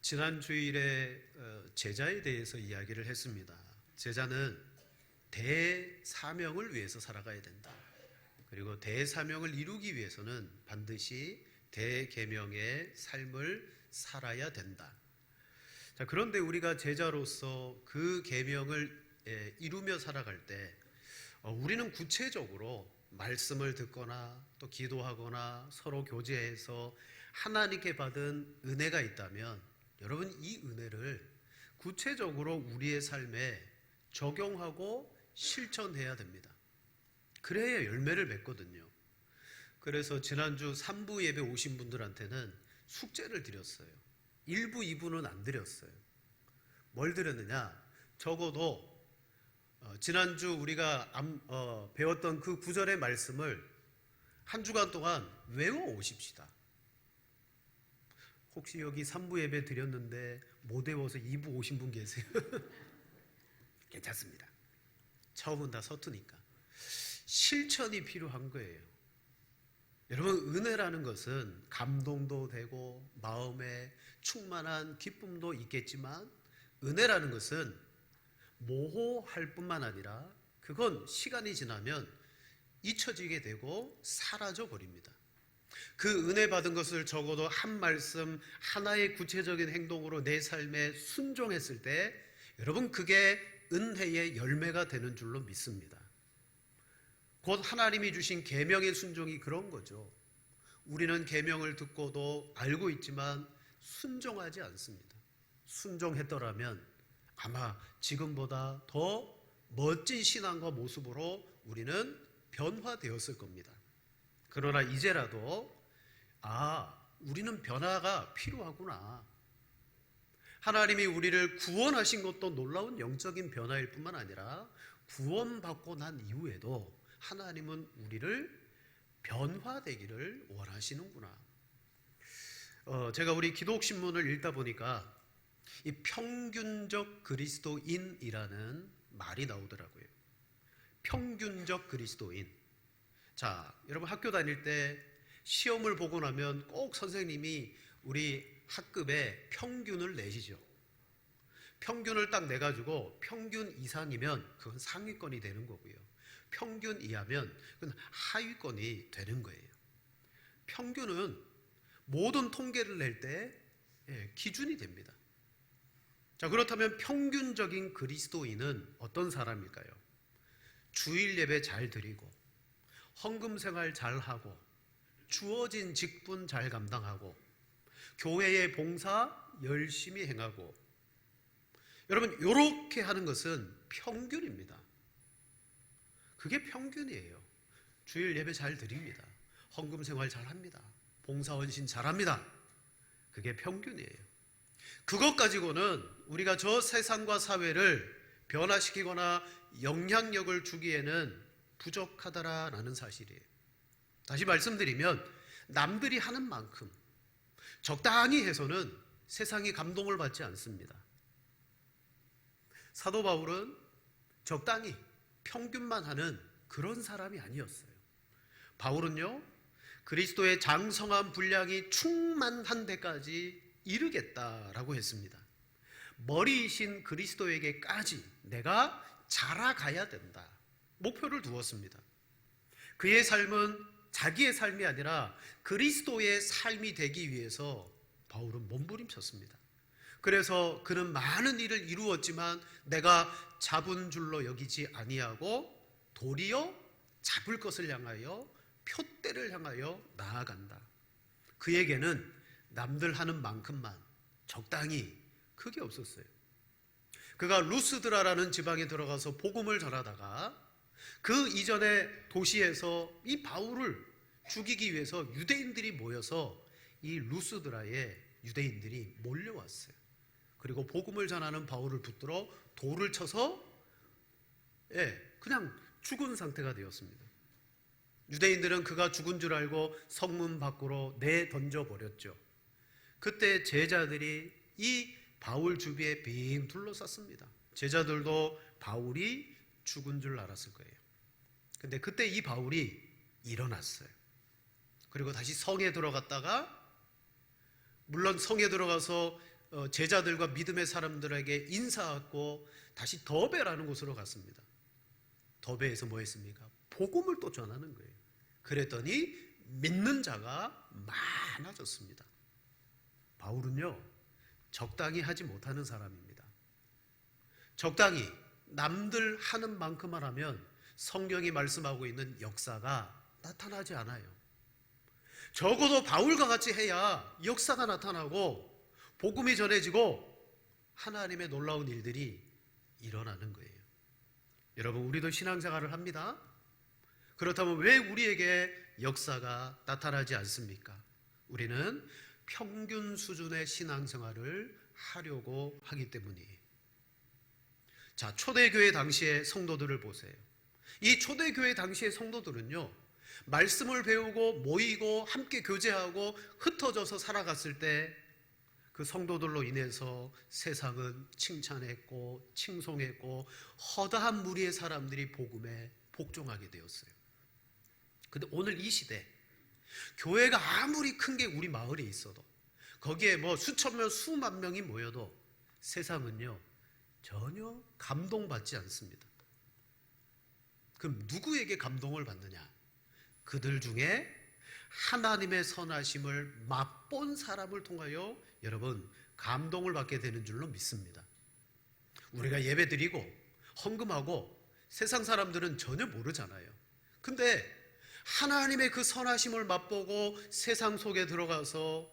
지난 주일에 제자에 대해서 이야기를 했습니다. 제자는 대사명을 위해서 살아가야 된다. 그리고 대사명을 이루기 위해서는 반드시 대계명의 삶을 살아야 된다. 자, 그런데 우리가 제자로서 그 계명을 이루며 살아갈 때 우리는 구체적으로 말씀을 듣거나 또 기도하거나 서로 교제해서 하나님께 받은 은혜가 있다면 여러분, 이 은혜를 구체적으로 우리의 삶에 적용하고 실천해야 됩니다. 그래야 열매를 맺거든요. 그래서 지난주 3부 예배 오신 분들한테는 숙제를 드렸어요. 1부, 2부는 안 드렸어요. 뭘 드렸느냐? 적어도 지난주 우리가 배웠던 그 구절의 말씀을 한 주간 동안 외워오십시다. 혹시 여기 3부 예배 드렸는데 못 외워서 2부 오신 분 계세요? 괜찮습니다. 처음은 다 서투니까. 실천이 필요한 거예요. 여러분, 은혜라는 것은 감동도 되고 마음에 충만한 기쁨도 있겠지만 은혜라는 것은 모호할 뿐만 아니라 그건 시간이 지나면 잊혀지게 되고 사라져 버립니다. 그 은혜 받은 것을 적어도 한 말씀, 하나의 구체적인 행동으로 내 삶에 순종했을 때 여러분, 그게 은혜의 열매가 되는 줄로 믿습니다. 곧 하나님이 주신 계명의 순종이 그런 거죠. 우리는 계명을 듣고도 알고 있지만 순종하지 않습니다. 순종했더라면 아마 지금보다 더 멋진 신앙과 모습으로 우리는 변화되었을 겁니다. 그러나 이제라도 우리는 변화가 필요하구나. 하나님이 우리를 구원하신 것도 놀라운 영적인 변화일 뿐만 아니라 구원받고 난 이후에도 하나님은 우리를 변화되기를 원하시는구나. 제가 우리 기독신문을 읽다 보니까 이 평균적 그리스도인이라는 말이 나오더라고요. 평균적 그리스도인. 자, 여러분 학교 다닐 때 시험을 보고 나면 꼭 선생님이 우리 학급에 평균을 내시죠. 평균을 딱 내가지고 평균 이상이면 그건 상위권이 되는 거고요. 평균 이하면 그건 하위권이 되는 거예요. 평균은 모든 통계를 낼 때 기준이 됩니다. 자, 그렇다면 평균적인 그리스도인은 어떤 사람일까요? 주일 예배 잘 드리고 헌금 생활 잘 하고 주어진 직분 잘 감당하고 교회의 봉사 열심히 행하고, 여러분, 이렇게 하는 것은 평균입니다. 그게 평균이에요. 주일 예배 잘 드립니다. 헌금 생활 잘 합니다. 봉사 헌신 잘 합니다. 그게 평균이에요. 그것 가지고는 우리가 저 세상과 사회를 변화시키거나 영향력을 주기에는 부족하다라는 사실이에요. 다시 말씀드리면 남들이 하는 만큼 적당히 해서는 세상이 감동을 받지 않습니다. 사도 바울은 적당히 평균만 하는 그런 사람이 아니었어요. 바울은요, 그리스도의 장성한 분량이 충만한 데까지 이르겠다라고 했습니다. 머리이신 그리스도에게까지 내가 자라가야 된다. 목표를 두었습니다. 그의 삶은 자기의 삶이 아니라 그리스도의 삶이 되기 위해서 바울은 몸부림쳤습니다. 그래서 그는 많은 일을 이루었지만 내가 잡은 줄로 여기지 아니하고 도리어 잡을 것을 향하여 표대를 향하여 나아간다. 그에게는 남들 하는 만큼만 적당히 그게 없었어요. 그가 루스드라라는 지방에 들어가서 복음을 전하다가 그 이전의 도시에서 이 바울을 죽이기 위해서 유대인들이 모여서 이 루스드라에 유대인들이 몰려왔어요. 그리고 복음을 전하는 바울을 붙들어 돌을 쳐서 그냥 죽은 상태가 되었습니다. 유대인들은 그가 죽은 줄 알고 성문 밖으로 내던져 버렸죠. 그때 제자들이 이 바울 주위에 빙 둘러쌌습니다. 제자들도 바울이 죽은 줄 알았을 거예요. 근데 그때 이 바울이 일어났어요. 그리고 다시 성에 들어갔다가, 물론 성에 들어가서 제자들과 믿음의 사람들에게 인사하고 다시 더베라는 곳으로 갔습니다. 더베에서 뭐 했습니까? 복음을 또 전하는 거예요. 그랬더니 믿는 자가 많아졌습니다. 바울은요, 적당히 하지 못하는 사람입니다. 적당히 남들 하는 만큼만 하면 성경이 말씀하고 있는 역사가 나타나지 않아요. 적어도 바울과 같이 해야 역사가 나타나고 복음이 전해지고 하나님의 놀라운 일들이 일어나는 거예요. 여러분, 우리도 신앙생활을 합니다. 그렇다면 왜 우리에게 역사가 나타나지 않습니까? 우리는 평균 수준의 신앙생활을 하려고 하기 때문이에요. 자, 초대교회 당시의 성도들을 보세요. 이 초대교회 당시의 성도들은요, 말씀을 배우고 모이고 함께 교제하고 흩어져서 살아갔을 때 그 성도들로 인해서 세상은 칭찬했고 칭송했고 허다한 무리의 사람들이 복음에 복종하게 되었어요. 근데 오늘 이 시대, 교회가 아무리 큰 게 우리 마을에 있어도 거기에 뭐 수천 명 수만 명이 모여도 세상은요 전혀 감동받지 않습니다. 그럼 누구에게 감동을 받느냐? 그들 중에 하나님의 선하심을 맛본 사람을 통하여 여러분 감동을 받게 되는 줄로 믿습니다. 우리가 예배드리고 헌금하고 세상 사람들은 전혀 모르잖아요. 근데 하나님의 그 선하심을 맛보고 세상 속에 들어가서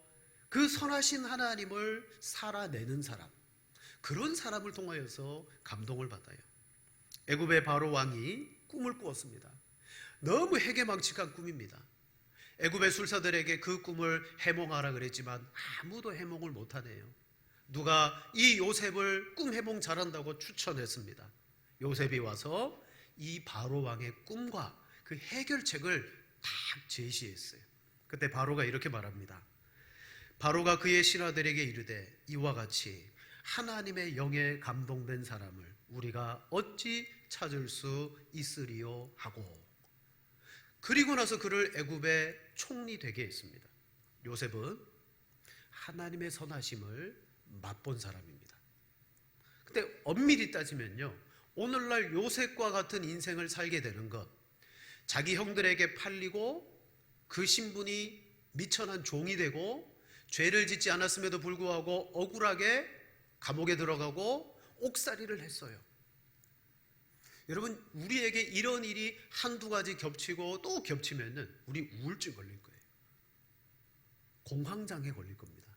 그 선하신 하나님을 살아내는 사람, 그런 사람을 통하여서 감동을 받아요. 애굽의 바로 왕이 꿈을 꾸었습니다. 너무 해괴망측한 꿈입니다. 애굽의 술사들에게 그 꿈을 해몽하라 그랬지만 아무도 해몽을 못하네요. 누가 이 요셉을 꿈 해몽 잘한다고 추천했습니다. 요셉이 와서 이 바로 왕의 꿈과 그 해결책을 딱 제시했어요. 그때 바로가 이렇게 말합니다. 바로가 그의 신하들에게 이르되 이와 같이 하나님의 영에 감동된 사람을 우리가 어찌 찾을 수 있으리요 하고, 그리고 나서 그를 애굽의 총리 되게 했습니다. 요셉은 하나님의 선하심을 맛본 사람입니다. 근데 엄밀히 따지면요, 오늘날 요셉과 같은 인생을 살게 되는 것, 자기 형들에게 팔리고 그 신분이 미천한 종이 되고 죄를 짓지 않았음에도 불구하고 억울하게 감옥에 들어가고 옥살이를 했어요. 여러분, 우리에게 이런 일이 한두 가지 겹치고 또 겹치면은 우리 우울증 걸릴 거예요. 공황장애 걸릴 겁니다.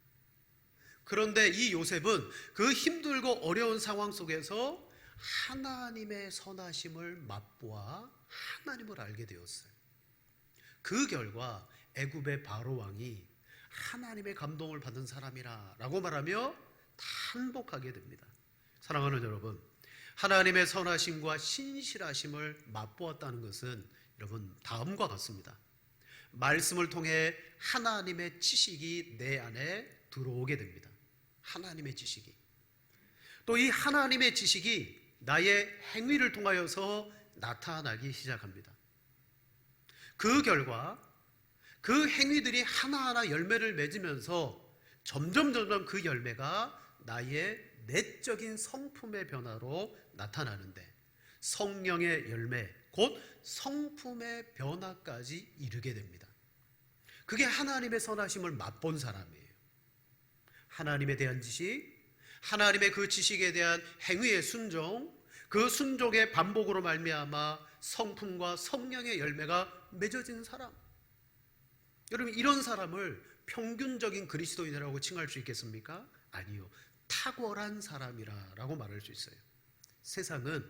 그런데 이 요셉은 그 힘들고 어려운 상황 속에서 하나님의 선하심을 맛보아 하나님을 알게 되었어요. 그 결과 애굽의 바로 왕이 하나님의 감동을 받은 사람이라고 말하며 탄복하게 됩니다. 사랑하는 여러분, 하나님의 선하심과 신실하심을 맛보았다는 것은 여러분 다음과 같습니다. 말씀을 통해 하나님의 지식이 내 안에 들어오게 됩니다. 하나님의 지식이. 또 이 하나님의 지식이 나의 행위를 통하여서 나타나기 시작합니다. 그 결과 그 행위들이 하나하나 열매를 맺으면서 점점 그 열매가 나의 내적인 성품의 변화로 나타나는데, 성령의 열매, 곧 성품의 변화까지 이르게 됩니다. 그게 하나님의 선하심을 맛본 사람이에요. 하나님에 대한 지식, 하나님의 그 지식에 대한 행위의 순종, 그 순종의 반복으로 말미암아 성품과 성령의 열매가 맺어진 사람. 여러분, 이런 사람을 평균적인 그리스도인이라고 칭할 수 있겠습니까? 아니요. 탁월한 사람이라고 말할 수 있어요. 세상은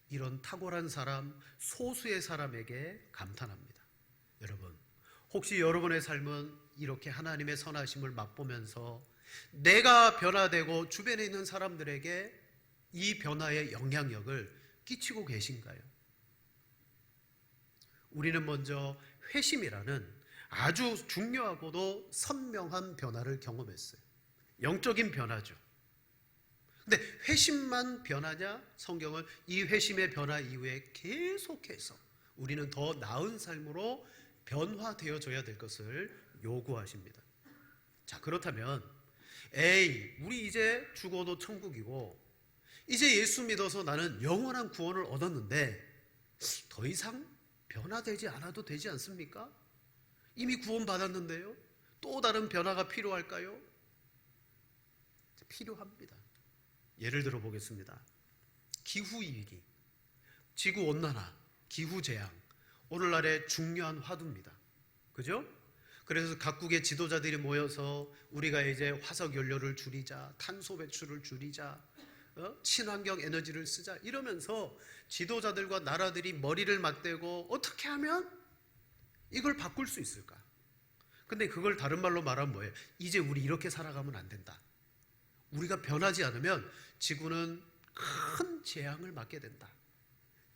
이런 탁월한 사람, 소수의 사람에게 감탄합니다. 여러분, 혹시 여러분의 삶은 이렇게 하나님의 선하심을 맛보면서 내가 변화되고 주변에 있는 사람들에게 이 변화의 영향력을 끼치고 계신가요? 우리는 먼저 회심이라는 아주 중요하고도 선명한 변화를 경험했어요. 영적인 변화죠. 근데 회심만 변하냐? 성경은 이 회심의 변화 이후에 계속해서 우리는 더 나은 삶으로 변화되어져야 될 것을 요구하십니다. 자, 그렇다면 에이, 우리 이제 죽어도 천국이고 이제 예수 믿어서 나는 영원한 구원을 얻었는데 더 이상 변화되지 않아도 되지 않습니까? 이미 구원받았는데요. 또 다른 변화가 필요할까요? 필요합니다. 예를 들어 보겠습니다. 기후위기, 지구온난화, 기후재앙, 오늘날의 중요한 화두입니다. 그죠? 그래서 각국의 지도자들이 모여서 우리가 이제 화석연료를 줄이자, 탄소 배출을 줄이자, 친환경 에너지를 쓰자 이러면서 지도자들과 나라들이 머리를 맞대고 어떻게 하면 이걸 바꿀 수 있을까? 근데 그걸 다른 말로 말하면 뭐예요? 이제 우리 이렇게 살아가면 안 된다. 우리가 변하지 않으면 지구는 큰 재앙을 맞게 된다.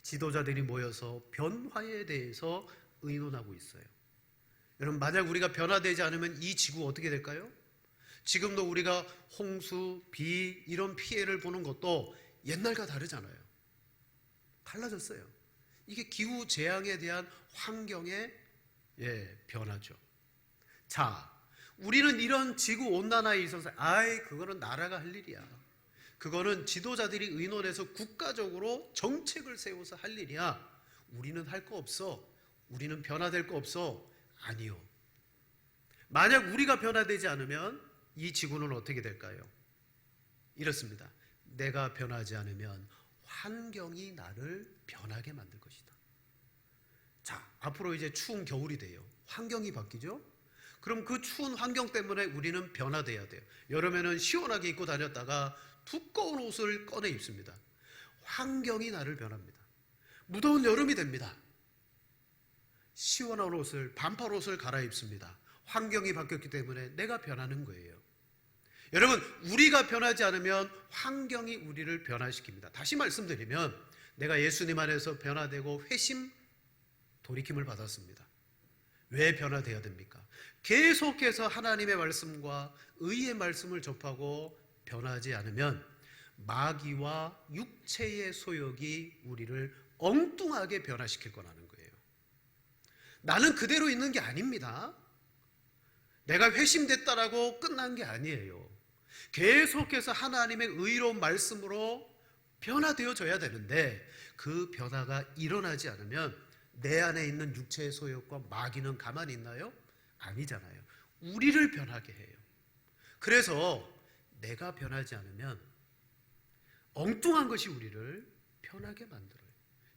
지도자들이 모여서 변화에 대해서 의논하고 있어요. 여러분, 만약 우리가 변화되지 않으면 이 지구 어떻게 될까요? 지금도 우리가 홍수, 비 이런 피해를 보는 것도 옛날과 다르잖아요. 달라졌어요. 이게 기후 재앙에 대한 환경의 변화죠. 자, 우리는 이런 지구 온난화에 있어서 그거는 나라가 할 일이야. 그거는 지도자들이 의논해서 국가적으로 정책을 세워서 할 일이야. 우리는 할 거 없어. 우리는 변화될 거 없어. 아니요. 만약 우리가 변화되지 않으면 이 지구는 어떻게 될까요? 이렇습니다. 내가 변하지 않으면 환경이 나를 변하게 만들 것이다. 자, 앞으로 이제 추운 겨울이 돼요. 환경이 바뀌죠? 그럼 그 추운 환경 때문에 우리는 변화돼야 돼요. 여름에는 시원하게 입고 다녔다가 두꺼운 옷을 꺼내 입습니다. 환경이 나를 변합니다. 무더운 여름이 됩니다. 시원한 옷을, 반팔 옷을 갈아입습니다. 환경이 바뀌었기 때문에 내가 변하는 거예요. 여러분, 우리가 변하지 않으면 환경이 우리를 변화시킵니다. 다시 말씀드리면 내가 예수님 안에서 변화되고 회심, 돌이킴을 받았습니다. 왜 변화되어야 됩니까? 계속해서 하나님의 말씀과 의의 말씀을 접하고 변하지 않으면 마귀와 육체의 소욕이 우리를 엉뚱하게 변화시킬 거라는 거예요. 나는 그대로 있는 게 아닙니다. 내가 회심됐다라고 끝난 게 아니에요. 계속해서 하나님의 의로운 말씀으로 변화되어져야 되는데 그 변화가 일어나지 않으면 내 안에 있는 육체의 소욕과 마귀는 가만히 있나요? 아니잖아요. 우리를 변하게 해요. 그래서 내가 변하지 않으면 엉뚱한 것이 우리를 변하게 만들어요.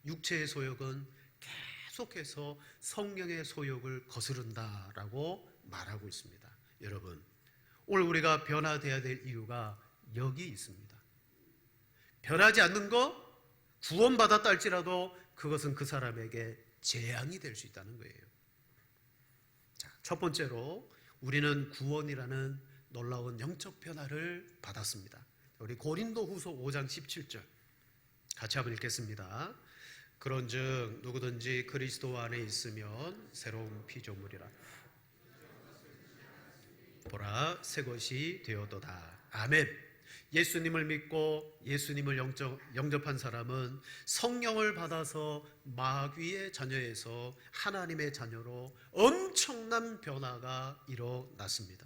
육체의 소욕은 계속해서 성령의 소욕을 거스른다라고 말하고 있습니다. 여러분, 오늘 우리가 변화되어야 될 이유가 여기 있습니다. 변하지 않는 거 구원받았다 할지라도 그것은 그 사람에게 재앙이 될 수 있다는 거예요. 자, 첫 번째로 우리는 구원이라는 놀라운 영적 변화를 받았습니다. 우리 고린도후서 5장 17절 같이 한번 읽겠습니다. 그런즉 누구든지 그리스도 안에 있으면 새로운 피조물이라. 보라, 새 것이 되었도다. 아멘. 예수님을 믿고 예수님을 영접한 사람은 성령을 받아서 마귀의 자녀에서 하나님의 자녀로 엄청난 변화가 일어났습니다.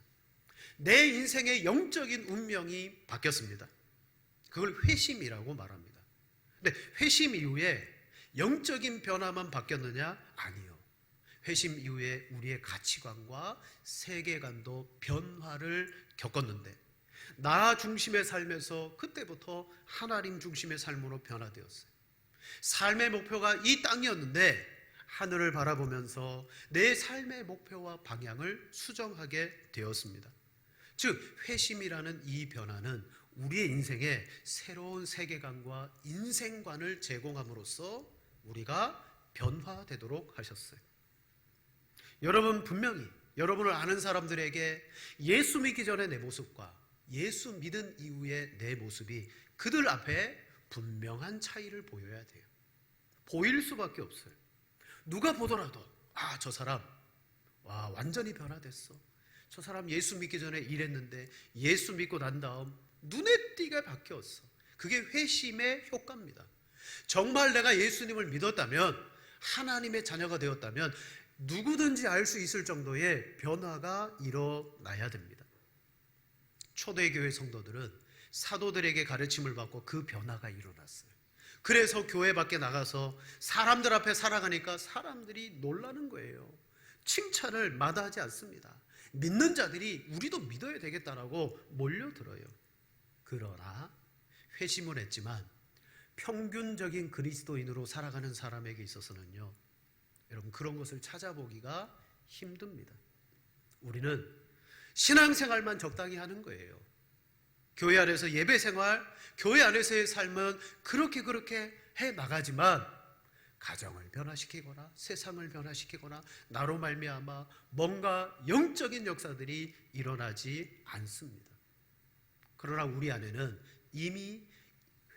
내 인생의 영적인 운명이 바뀌었습니다. 그걸 회심이라고 말합니다. 근데 회심 이후에 영적인 변화만 바뀌었느냐? 아니요. 회심 이후에 우리의 가치관과 세계관도 변화를 겪었는데 나 중심의 삶에서 그때부터 하나님 중심의 삶으로 변화되었어요. 삶의 목표가 이 땅이었는데 하늘을 바라보면서 내 삶의 목표와 방향을 수정하게 되었습니다. 즉 회심이라는 이 변화는 우리의 인생에 새로운 세계관과 인생관을 제공함으로써 우리가 변화되도록 하셨어요. 여러분, 분명히 여러분을 아는 사람들에게 예수 믿기 전에 내 모습과 예수 믿은 이후의 내 모습이 그들 앞에 분명한 차이를 보여야 돼요. 보일 수밖에 없어요. 누가 보더라도 저 사람 완전히 변화됐어. 저 사람 예수 믿기 전에 이랬는데 예수 믿고 난 다음 눈에 띄게 바뀌었어. 그게 회심의 효과입니다. 정말 내가 예수님을 믿었다면, 하나님의 자녀가 되었다면 누구든지 알 수 있을 정도의 변화가 일어나야 됩니다. 초대교회 성도들은 사도들에게 가르침을 받고 그 변화가 일어났어요. 그래서 교회 밖에 나가서 사람들 앞에 살아가니까 사람들이 놀라는 거예요. 칭찬을 마다하지 않습니다. 믿는 자들이 우리도 믿어야 되겠다라고 몰려들어요. 그러나 회심을 했지만 평균적인 그리스도인으로 살아가는 사람에게 있어서는요, 여러분, 그런 것을 찾아보기가 힘듭니다. 우리는 신앙생활만 적당히 하는 거예요. 교회 안에서 예배생활, 교회 안에서의 삶은 그렇게 해 나가지만 가정을 변화시키거나 세상을 변화시키거나 나로 말미암아 뭔가 영적인 역사들이 일어나지 않습니다. 그러나 우리 안에는 이미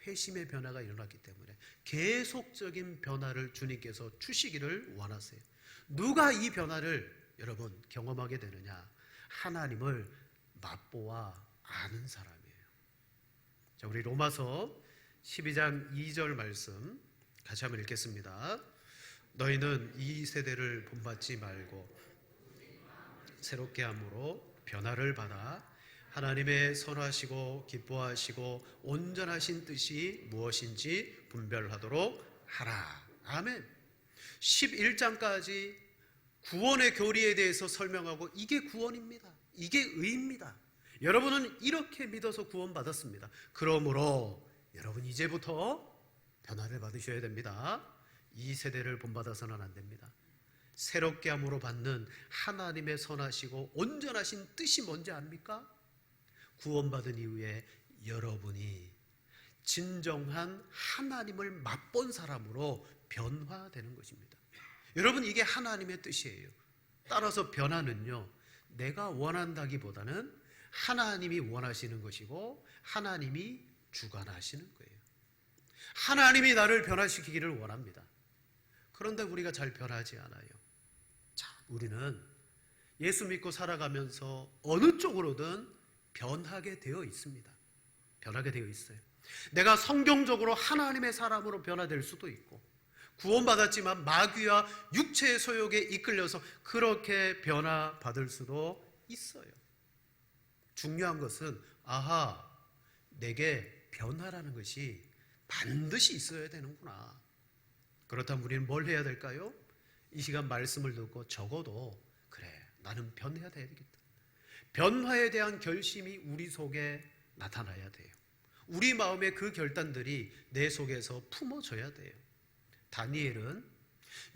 회심의 변화가 일어났기 때문에 계속적인 변화를 주님께서 주시기를 원하세요. 누가 이 변화를 여러분 경험하게 되느냐? 하나님을 맛보아 아는 사람이에요. 자, 우리 로마서 12장 2절 말씀 같이 한번 읽겠습니다. 너희는 이 세대를 본받지 말고 새롭게 함으로 변화를 받아 하나님의 선하시고 기뻐하시고 온전하신 뜻이 무엇인지 분별하도록 하라. 아멘. 11장까지 구원의 교리에 대해서 설명하고 이게 구원입니다. 이게 의입니다. 여러분은 이렇게 믿어서 구원받았습니다. 그러므로 여러분 이제부터 변화를 받으셔야 됩니다. 이 세대를 본받아서는 안 됩니다. 새롭게 함으로 받는 하나님의 선하시고 온전하신 뜻이 뭔지 압니까? 구원받은 이후에 여러분이 진정한 하나님을 맛본 사람으로 변화되는 것입니다. 여러분, 이게 하나님의 뜻이에요. 따라서 변화는요, 내가 원한다기보다는 하나님이 원하시는 것이고 하나님이 주관하시는 거예요. 하나님이 나를 변화시키기를 원합니다. 그런데 우리가 잘 변하지 않아요. 자, 우리는 예수 믿고 살아가면서 어느 쪽으로든 변하게 되어 있습니다. 변하게 되어 있어요. 내가 성경적으로 하나님의 사람으로 변화될 수도 있고, 구원받았지만 마귀와 육체의 소욕에 이끌려서 그렇게 변화받을 수도 있어요. 중요한 것은 내게 변화라는 것이 반드시 있어야 되는구나. 그렇다면 우리는 뭘 해야 될까요? 이 시간 말씀을 듣고 적어도 그래, 나는 변해야 되겠다. 변화에 대한 결심이 우리 속에 나타나야 돼요. 우리 마음의 그 결단들이 내 속에서 품어져야 돼요. 다니엘은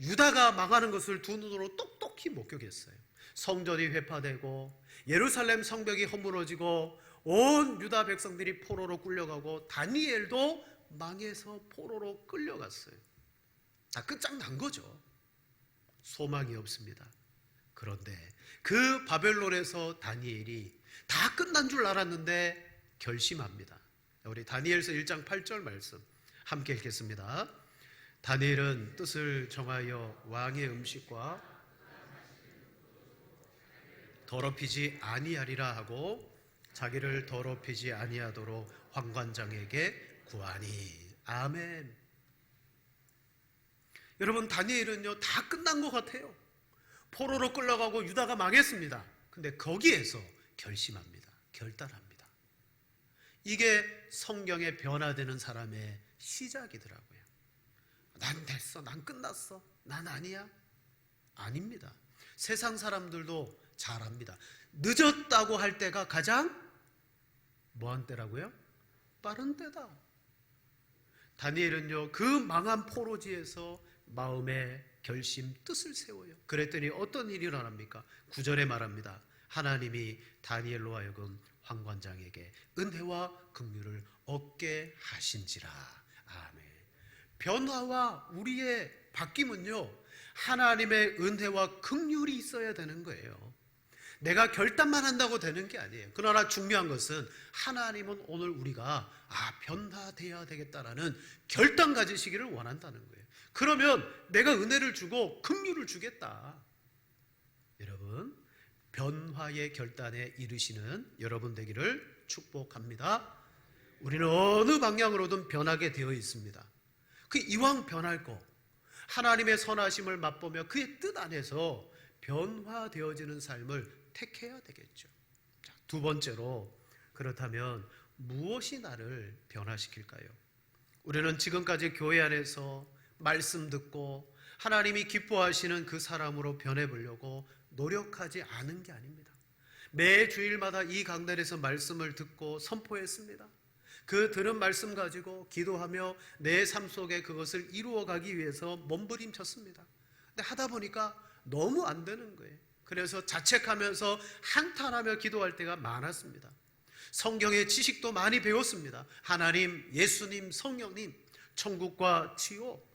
유다가 망하는 것을 두 눈으로 똑똑히 목격했어요. 성전이 회파되고 예루살렘 성벽이 허물어지고 온 유다 백성들이 포로로 끌려가고 다니엘도 망해서 포로로 끌려갔어요. 다 끝장난 거죠. 소망이 없습니다. 그런데 그 바벨론에서 다니엘이 다 끝난 줄 알았는데 결심합니다. 우리 다니엘서 1장 8절 말씀 함께 읽겠습니다. 다니엘은 뜻을 정하여 왕의 음식과 더럽히지 아니하리라 하고 자기를 더럽히지 아니하도록 환관장에게 구하니. 아멘. 여러분, 다니엘은요 다 끝난 것 같아요. 포로로 끌려가고 유다가 망했습니다. 근데 거기에서 결심합니다. 결단합니다. 이게 성경에 변화되는 사람의 시작이더라고요. 난 됐어, 난 끝났어, 난 아니야. 아닙니다. 세상 사람들도 잘 압니다. 늦었다고 할 때가 가장 뭐한 때라고요? 빠른 때다. 다니엘은요 그 망한 포로지에서 마음의 결심, 뜻을 세워요. 그랬더니 어떤 일이 일어납니까? 9절에 말합니다. 하나님이 다니엘로 하여금 환관장에게 은혜와 긍휼을 얻게 하신지라. 아멘. 변화와 우리의 바뀜은요 하나님의 은혜와 긍휼이 있어야 되는 거예요. 내가 결단만 한다고 되는 게 아니에요. 그러나 중요한 것은 하나님은 오늘 우리가 변화되어야 되겠다라는 결단 가지시기를 원한다는 거예요. 그러면 내가 은혜를 주고 긍휼을 주겠다. 여러분, 변화의 결단에 이르시는 여러분 되기를 축복합니다. 우리는 어느 방향으로든 변하게 되어 있습니다. 그 이왕 변할 거 하나님의 선하심을 맛보며 그의 뜻 안에서 변화되어지는 삶을 택해야 되겠죠. 자, 두 번째로 그렇다면 무엇이 나를 변화시킬까요? 우리는 지금까지 교회 안에서 말씀 듣고 하나님이 기뻐하시는 그 사람으로 변해보려고 노력하지 않은 게 아닙니다. 매 주일마다 이 강단에서 말씀을 듣고 선포했습니다. 그 들은 말씀 가지고 기도하며 내 삶 속에 그것을 이루어가기 위해서 몸부림쳤습니다. 근데 하다 보니까 너무 안 되는 거예요. 그래서 자책하면서 한탄하며 기도할 때가 많았습니다. 성경의 지식도 많이 배웠습니다. 하나님, 예수님, 성령님, 천국과 지옥,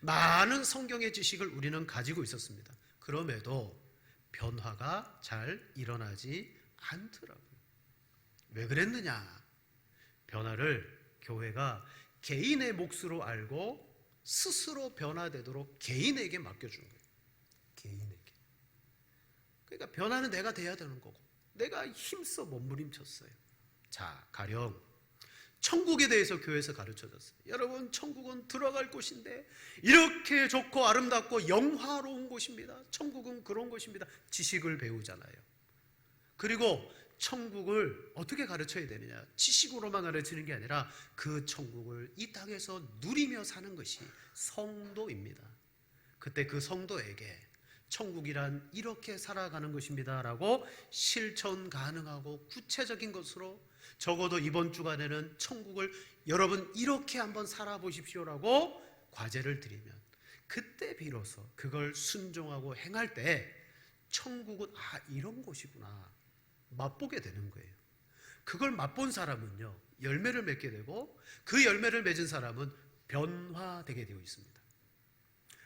많은 성경의 지식을 우리는 가지고 있었습니다. 그럼에도 변화가 잘 일어나지 않더라고요. 왜 그랬느냐? 변화를 교회가 개인의 몫으로 알고 스스로 변화되도록 개인에게 맡겨준 거예요. 개인에게. 그러니까 변화는 내가 돼야 되는 거고 내가 힘써 몸부림쳤어요. 자, 가령 천국에 대해서 교회에서 가르쳐줬어요. 여러분, 천국은 들어갈 곳인데 이렇게 좋고 아름답고 영화로운 곳입니다. 천국은 그런 곳입니다. 지식을 배우잖아요. 그리고 천국을 어떻게 가르쳐야 되느냐? 지식으로만 가르치는 게 아니라 그 천국을 이 땅에서 누리며 사는 것이 성도입니다. 그때 그 성도에게 천국이란 이렇게 살아가는 것입니다 라고 실천 가능하고 구체적인 것으로, 적어도 이번 주간에는 천국을 여러분 이렇게 한번 살아보십시오라고 과제를 드리면 그때 비로소 그걸 순종하고 행할 때 천국은 이런 곳이구나 맛보게 되는 거예요. 그걸 맛본 사람은요 열매를 맺게 되고 그 열매를 맺은 사람은 변화되게 되어 있습니다.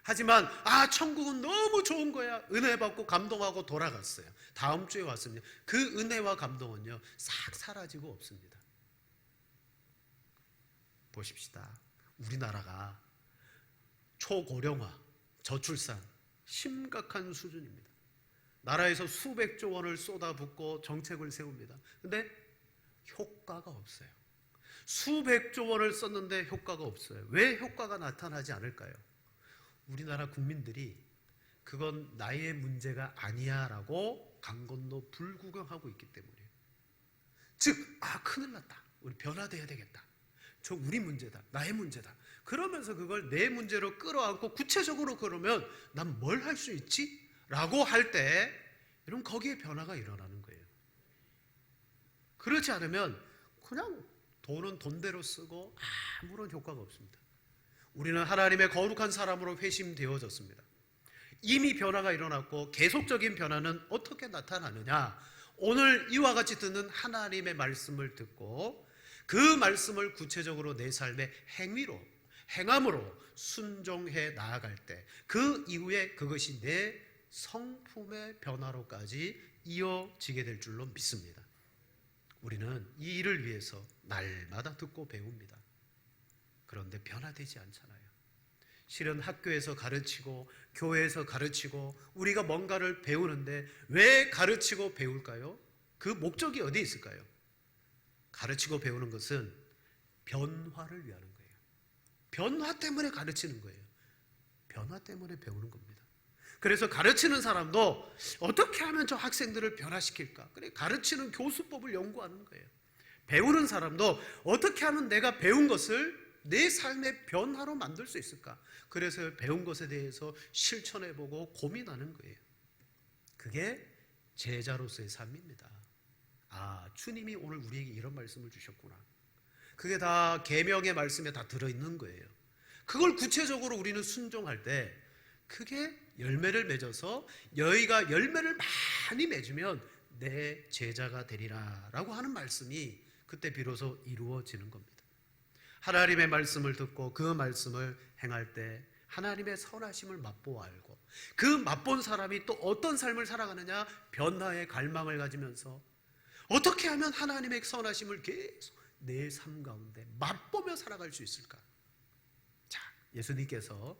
하지만 천국은 너무 좋은 거야, 은혜 받고 감동하고 돌아갔어요. 다음 주에 왔습니다. 그 은혜와 감동은요 싹 사라지고 없습니다. 보십시다. 우리나라가 초고령화, 저출산 심각한 수준입니다. 나라에서 수백조 원을 쏟아붓고 정책을 세웁니다. 근데 효과가 없어요. 수백조 원을 썼는데 효과가 없어요. 왜 효과가 나타나지 않을까요? 우리나라 국민들이 그건 나의 문제가 아니야 라고 강 건너 불구경하고 있기 때문이에요. 즉, 큰일 났다, 우리 변화돼야 되겠다, 저 우리 문제다, 나의 문제다, 그러면서 그걸 내 문제로 끌어안고 구체적으로 그러면 난 뭘 할 수 있지? 라고 할 때 여러분 거기에 변화가 일어나는 거예요. 그렇지 않으면 그냥 돈은 돈대로 쓰고 아무런 효과가 없습니다. 우리는 하나님의 거룩한 사람으로 회심되어졌습니다. 이미 변화가 일어났고 계속적인 변화는 어떻게 나타나느냐? 오늘 이와 같이 듣는 하나님의 말씀을 듣고 그 말씀을 구체적으로 내 삶의 행함으로 순종해 나아갈 때 그 이후에 그것이 내 성품의 변화로까지 이어지게 될 줄로 믿습니다. 우리는 이 일을 위해서 날마다 듣고 배웁니다. 그런데 변화되지 않잖아요. 실은 학교에서 가르치고 교회에서 가르치고 우리가 뭔가를 배우는데 왜 가르치고 배울까요? 그 목적이 어디에 있을까요? 가르치고 배우는 것은 변화를 위하는 거예요. 변화 때문에 가르치는 거예요. 변화 때문에 배우는 겁니다. 그래서 가르치는 사람도 어떻게 하면 저 학생들을 변화시킬까? 그래, 가르치는 교수법을 연구하는 거예요. 배우는 사람도 어떻게 하면 내가 배운 것을 내 삶의 변화로 만들 수 있을까? 그래서 배운 것에 대해서 실천해보고 고민하는 거예요. 그게 제자로서의 삶입니다. 주님이 오늘 우리에게 이런 말씀을 주셨구나. 그게 다 계명의 말씀에 다 들어있는 거예요. 그걸 구체적으로 우리는 순종할 때 그게 열매를 맺어서 너희가 열매를 많이 맺으면 내 제자가 되리라 라고 하는 말씀이 그때 비로소 이루어지는 겁니다. 하나님의 말씀을 듣고 그 말씀을 행할 때 하나님의 선하심을 맛보아 알고 그 맛본 사람이 또 어떤 삶을 살아가느냐? 변화의 갈망을 가지면서 어떻게 하면 하나님의 선하심을 계속 내 삶 가운데 맛보며 살아갈 수 있을까? 자, 예수님께서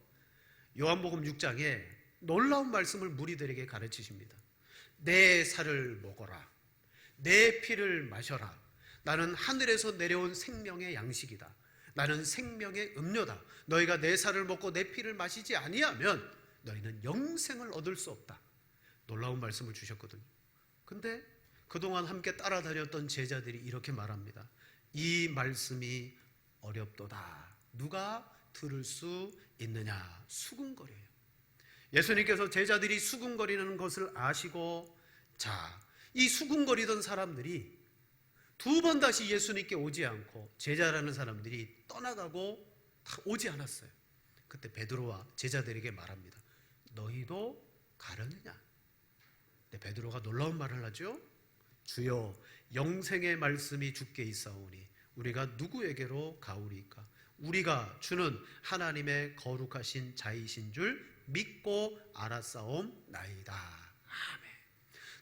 요한복음 6장에 놀라운 말씀을 무리들에게 가르치십니다. 내 살을 먹어라, 내 피를 마셔라. 나는 하늘에서 내려온 생명의 양식이다. 나는 생명의 음료다. 너희가 내 살을 먹고 내 피를 마시지 아니하면 너희는 영생을 얻을 수 없다. 놀라운 말씀을 주셨거든요. 근데 그동안 함께 따라다녔던 제자들이 이렇게 말합니다. 이 말씀이 어렵도다. 누가 들을 수 있느냐? 수군거려요. 예수님께서 제자들이 수군거리는 것을 아시고, 자, 이 수군거리던 사람들이 두 번 다시 예수님께 오지 않고 제자라는 사람들이 떠나가고 다 오지 않았어요. 그때 베드로와 제자들에게 말합니다. 너희도 가려느냐? 네, 베드로가 놀라운 말을 하죠. 주여, 영생의 말씀이 주께 있사오니 우리가 누구에게로 가오리까? 우리가 주는 하나님의 거룩하신 자이신 줄 믿고 알았사옵나이다. 아멘.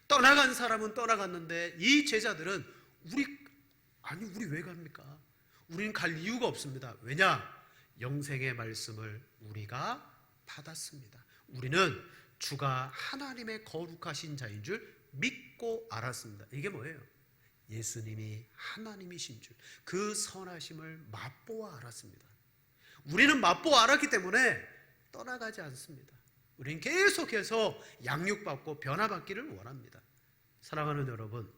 떠나간 사람은 떠나갔는데 이 제자들은 우리 왜 갑니까? 우리는 갈 이유가 없습니다. 왜냐? 영생의 말씀을 우리가 받았습니다. 우리는 주가 하나님의 거룩하신 자인 줄 믿고 알았습니다. 이게 뭐예요? 예수님이 하나님이신 줄, 그 선하심을 맛보아 알았습니다. 우리는 맛보아 알았기 때문에 떠나가지 않습니다. 우리는 계속해서 양육받고 변화받기를 원합니다. 사랑하는 여러분,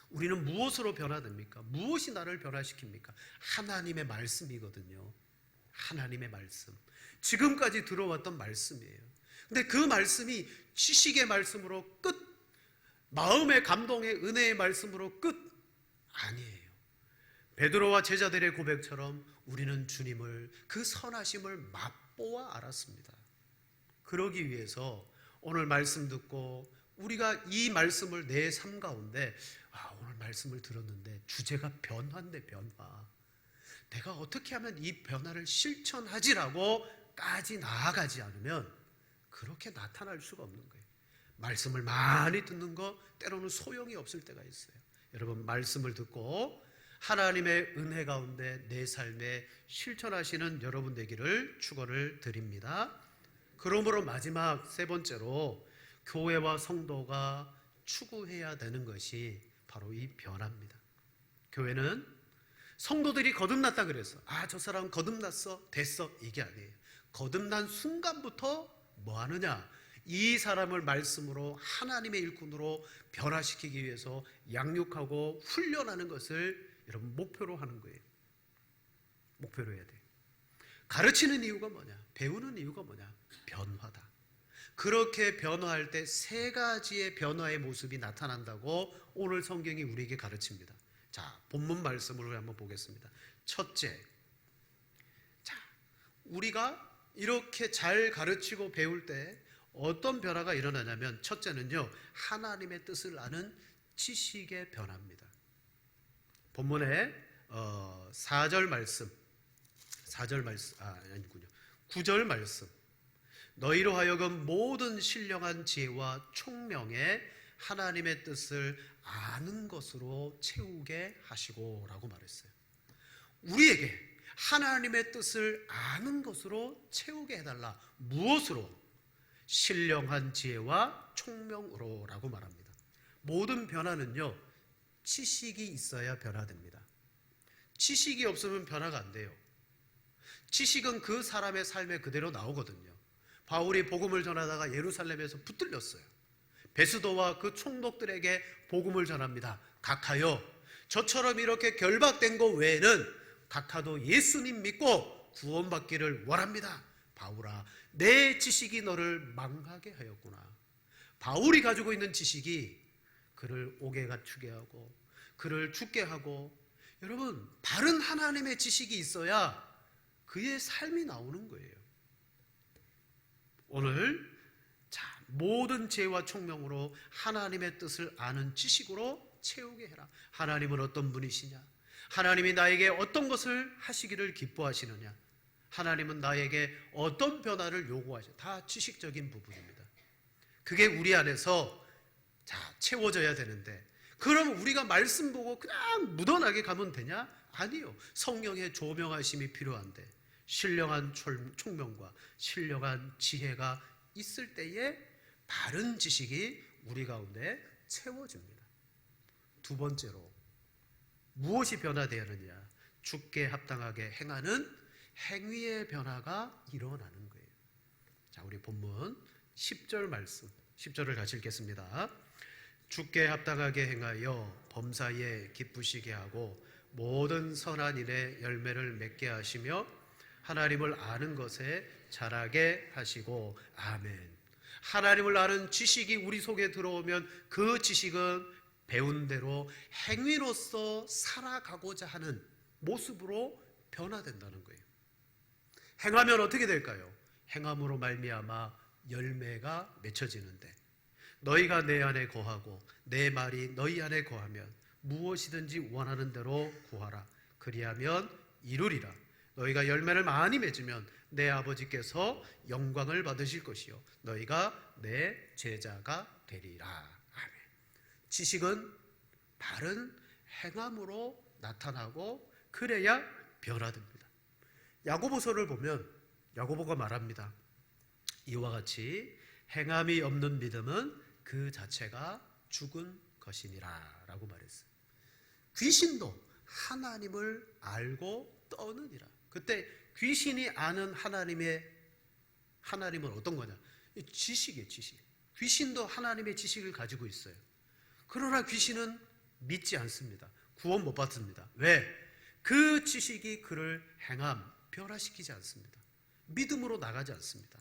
우리는 무엇으로 변화됩니까? 무엇이 나를 변화시킵니까? 하나님의 말씀이거든요. 하나님의 말씀. 지금까지 들어왔던 말씀이에요. 근데 그 말씀이 지식의 말씀으로 끝, 마음의 감동의 은혜의 말씀으로 끝 아니에요. 베드로와 제자들의 고백처럼 우리는 주님을, 그 선하심을 맛보아 알았습니다. 그러기 위해서 오늘 말씀 듣고 우리가 이 말씀을 내 삶 가운데, 오늘 말씀을 들었는데 주제가 변화인데 변화, 내가 어떻게 하면 이 변화를 실천하지라고까지 나아가지 않으면 그렇게 나타날 수가 없는 거예요. 말씀을 많이 듣는 거 때로는 소용이 없을 때가 있어요. 여러분, 말씀을 듣고 하나님의 은혜 가운데 내 삶에 실천하시는 여러분 되기를 축원을 드립니다. 그러므로 마지막 세 번째로 교회와 성도가 추구해야 되는 것이 바로 이 변화입니다. 교회는 성도들이 거듭났다 그래서 저 사람 거듭났어 됐어 이게 아니에요. 거듭난 순간부터 뭐 하느냐? 이 사람을 말씀으로 하나님의 일꾼으로 변화시키기 위해서 양육하고 훈련하는 것을 여러분 목표로 하는 거예요. 목표로 해야 돼요. 가르치는 이유가 뭐냐? 배우는 이유가 뭐냐? 변화다. 그렇게 변화할 때 세 가지의 변화의 모습이 나타난다고 오늘 성경이 우리에게 가르칩니다. 자, 본문 말씀으로 한번 보겠습니다. 첫째, 자, 우리가 이렇게 잘 가르치고 배울 때 어떤 변화가 일어나냐면, 첫째는요, 하나님의 뜻을 아는 지식의 변화입니다. 본문에 4절 말씀, 9절 말씀. 너희로 하여금 모든 신령한 지혜와 총명에 하나님의 뜻을 아는 것으로 채우게 하시고 라고 말했어요. 우리에게 하나님의 뜻을 아는 것으로 채우게 해달라. 무엇으로? 신령한 지혜와 총명으로 라고 말합니다. 모든 변화는요, 지식이 있어야 변화됩니다. 지식이 없으면 변화가 안 돼요. 지식은 그 사람의 삶에 그대로 나오거든요. 바울이 복음을 전하다가 예루살렘에서 붙들렸어요. 베스도와 그 총독들에게 복음을 전합니다. 각하여, 저처럼 이렇게 결박된 것 외에는 각하도 예수님 믿고 구원받기를 원합니다. 바울아, 내 지식이 너를 망하게 하였구나. 바울이 가지고 있는 지식이 그를 옥에 갇히게 하고 그를 죽게 하고, 여러분, 바른 하나님의 지식이 있어야 그의 삶이 나오는 거예요. 오늘 모든 지혜와 총명으로 하나님의 뜻을 아는 지식으로 채우게 해라. 하나님은 어떤 분이시냐? 하나님이 나에게 어떤 것을 하시기를 기뻐하시느냐? 하나님은 나에게 어떤 변화를 요구하시냐? 다 지식적인 부분입니다. 그게 우리 안에서 채워져야 되는데, 그럼 우리가 말씀 보고 그냥 묻어나게 가면 되냐? 아니요. 성령의 조명하심이 필요한데, 신령한 총명과 신령한 지혜가 있을 때에 바른 지식이 우리 가운데 채워집니다. 두 번째로 무엇이 변화되어야 하느냐? 주께 합당하게 행하는 행위의 변화가 일어나는 거예요. 자, 우리 본문 10절 말씀, 10절을 같이 읽겠습니다. 주께 합당하게 행하여 범사에 기쁘시게 하고 모든 선한 일에 열매를 맺게 하시며 하나님을 아는 것에 자라게 하시고. 아멘. 하나님을 아는 지식이 우리 속에 들어오면 그 지식은 배운 대로 행위로서 살아가고자 하는 모습으로 변화된다는 거예요. 행하면 어떻게 될까요? 행함으로 말미암아 열매가 맺혀지는데, 너희가 내 안에 거하고 내 말이 너희 안에 거하면 무엇이든지 원하는 대로 구하라. 그리하면 이루리라. 너희가 열매를 많이 맺으면 내 아버지께서 영광을 받으실 것이요 너희가 내 제자가 되리라. 아멘. 지식은 바른 행함으로 나타나고 그래야 변화됩니다. 야고보서를 보면 야고보가 말합니다. 이와 같이 행함이 없는 믿음은 그 자체가 죽은 것이니라 라고 말했어요. 귀신도 하나님을 알고 떠느니라. 그때 귀신이 아는 하나님은 어떤 거냐? 지식이에요, 지식. 귀신도 하나님의 지식을 가지고 있어요. 그러나 귀신은 믿지 않습니다. 구원 못 받습니다. 왜? 그 지식이 그를 행함, 변화시키지 않습니다. 믿음으로 나가지 않습니다.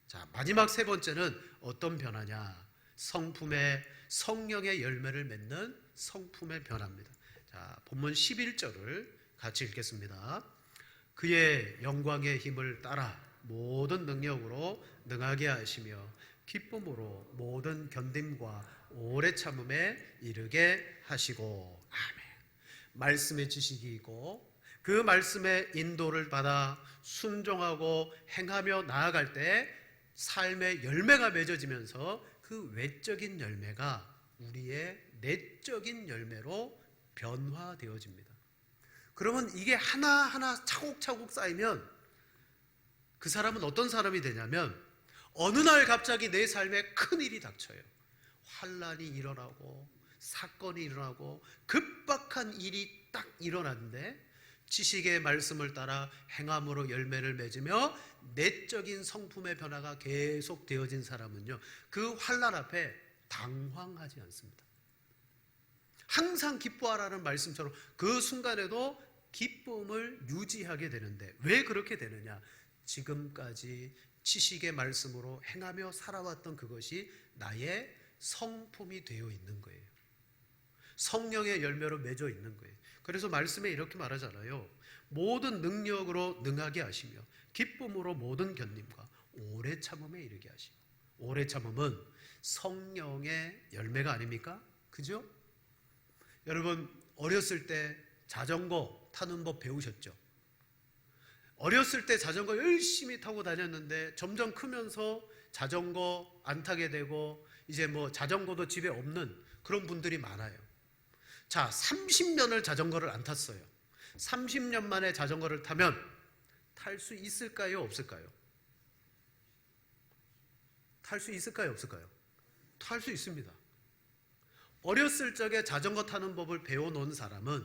자, 마지막 세 번째는 어떤 변화냐? 성령의 열매를 맺는 성품의 변화입니다. 자, 본문 11절을 같이 읽겠습니다. 그의 영광의 힘을 따라 모든 능력으로 능하게 하시며 기쁨으로 모든 견딤과 오래 참음에 이르게 하시고. 아멘. 말씀의 지식이 있고 그 말씀의 인도를 받아 순종하고 행하며 나아갈 때 삶의 열매가 맺어지면서 그 외적인 열매가 우리의 내적인 열매로 변화되어집니다. 그러면 이게 하나하나 차곡차곡 쌓이면 그 사람은 어떤 사람이 되냐면 어느 날 갑자기 내 삶에 큰일이 닥쳐요. 환난이 일어나고 사건이 일어나고 급박한 일이 딱 일어났는데 지식의 말씀을 따라 행함으로 열매를 맺으며 내적인 성품의 변화가 계속 되어진 사람은요, 그 환난 앞에 당황하지 않습니다. 항상 기뻐하라는 말씀처럼 그 순간에도 기쁨을 유지하게 되는데, 왜 그렇게 되느냐? 지금까지 지식의 말씀으로 행하며 살아왔던 그것이 나의 성품이 되어 있는 거예요. 성령의 열매로 맺어 있는 거예요. 그래서 말씀에 이렇게 말하잖아요. 모든 능력으로 능하게 하시며 기쁨으로 모든 견딤과 오래 참음에 이르게 하시고. 오래 참음은 성령의 열매가 아닙니까? 그죠? 여러분 어렸을 때 자전거 타는 법 배우셨죠? 어렸을 때 자전거 열심히 타고 다녔는데 점점 크면서 자전거 안 타게 되고 이제 뭐 자전거도 집에 없는 그런 분들이 많아요. 자, 30년을 자전거를 안 탔어요. 30년 만에 자전거를 타면 탈 수 있을까요? 없을까요? 탈 수 있을까요? 없을까요? 탈 수 있습니다. 어렸을 적에 자전거 타는 법을 배워놓은 사람은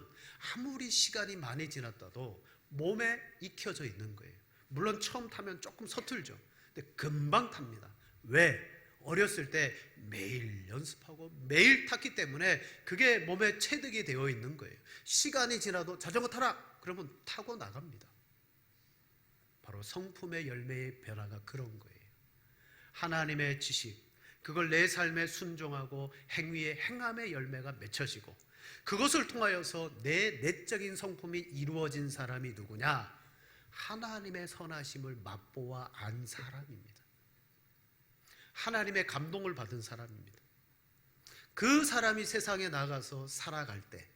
아무리 시간이 많이 지났다도 몸에 익혀져 있는 거예요. 물론 처음 타면 조금 서툴죠. 근데 금방 탑니다. 왜? 어렸을 때 매일 연습하고 매일 탔기 때문에 그게 몸에 체득이 되어 있는 거예요. 시간이 지나도 자전거 타라! 그러면 타고 나갑니다. 바로 성품의 열매의 변화가 그런 거예요. 하나님의 지식, 그걸 내 삶에 순종하고 행위의 행함의 열매가 맺혀지고 그것을 통하여서 내 내적인 성품이 이루어진 사람이 누구냐? 하나님의 선하심을 맛보아 안 사람입니다. 하나님의 감동을 받은 사람입니다. 그 사람이 세상에 나가서 살아갈 때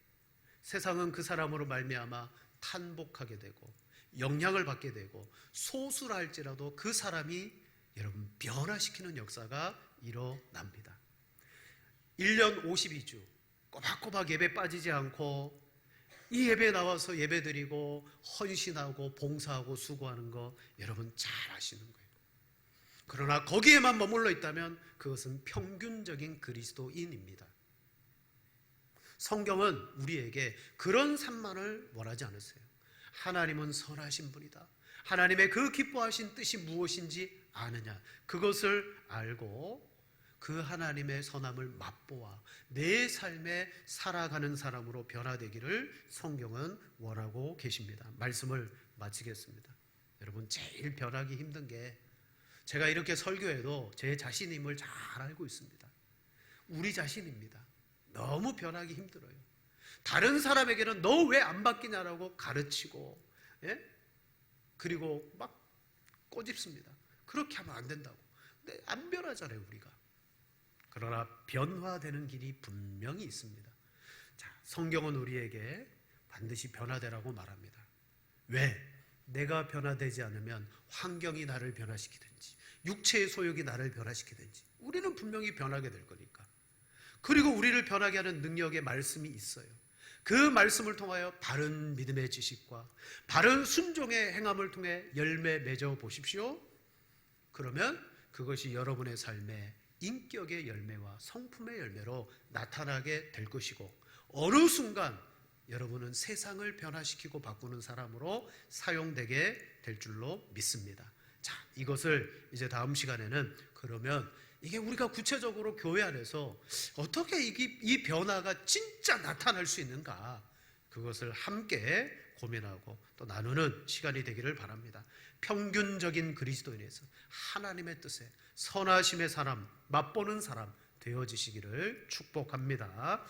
세상은 그 사람으로 말미암아 탄복하게 되고 영향을 받게 되고 소수랄지라도 그 사람이 여러분 변화시키는 역사가 일어납니다. 1년 52주 꼬박꼬박 예배 빠지지 않고 이 예배에 나와서 예배드리고 헌신하고 봉사하고 수고하는 거 여러분 잘 아시는 거예요. 그러나 거기에만 머물러 있다면 그것은 평균적인 그리스도인입니다. 성경은 우리에게 그런 삶만을 원하지 않으세요. 하나님은 선하신 분이다. 하나님의 그 기뻐하신 뜻이 무엇인지 아느냐? 그것을 알고 그 하나님의 선함을 맛보아 내 삶에 살아가는 사람으로 변화되기를 성경은 원하고 계십니다. 말씀을 마치겠습니다. 여러분, 제일 변하기 힘든 게, 제가 이렇게 설교해도 제 자신임을 잘 알고 있습니다. 우리 자신입니다. 너무 변하기 힘들어요. 다른 사람에게는 너 왜 안 바뀌냐라고 가르치고, 그리고 막 꼬집습니다. 그렇게 하면 안 된다고. 근데 안 변하잖아요, 우리가. 그러나 변화되는 길이 분명히 있습니다. 자, 성경은 우리에게 반드시 변화되라고 말합니다. 왜? 내가 변화되지 않으면 환경이 나를 변화시키든지 육체의 소욕이 나를 변화시키든지 우리는 분명히 변하게 될 거니까. 그리고 우리를 변하게 하는 능력의 말씀이 있어요. 그 말씀을 통하여 바른 믿음의 지식과 바른 순종의 행함을 통해 열매 맺어 보십시오. 그러면 그것이 여러분의 삶에 인격의 열매와 성품의 열매로 나타나게 될 것이고, 어느 순간 여러분은 세상을 변화시키고 바꾸는 사람으로 사용되게 될 줄로 믿습니다. 자, 이것을 이제 다음 시간에는, 그러면 이게 우리가 구체적으로 교회 안에서 어떻게 이 변화가 진짜 나타날 수 있는가, 그것을 함께 고민하고 또 나누는 시간이 되기를 바랍니다. 평균적인 그리스도인에서 하나님의 뜻에 선하심의 사람, 맛보는 사람 되어지시기를 축복합니다.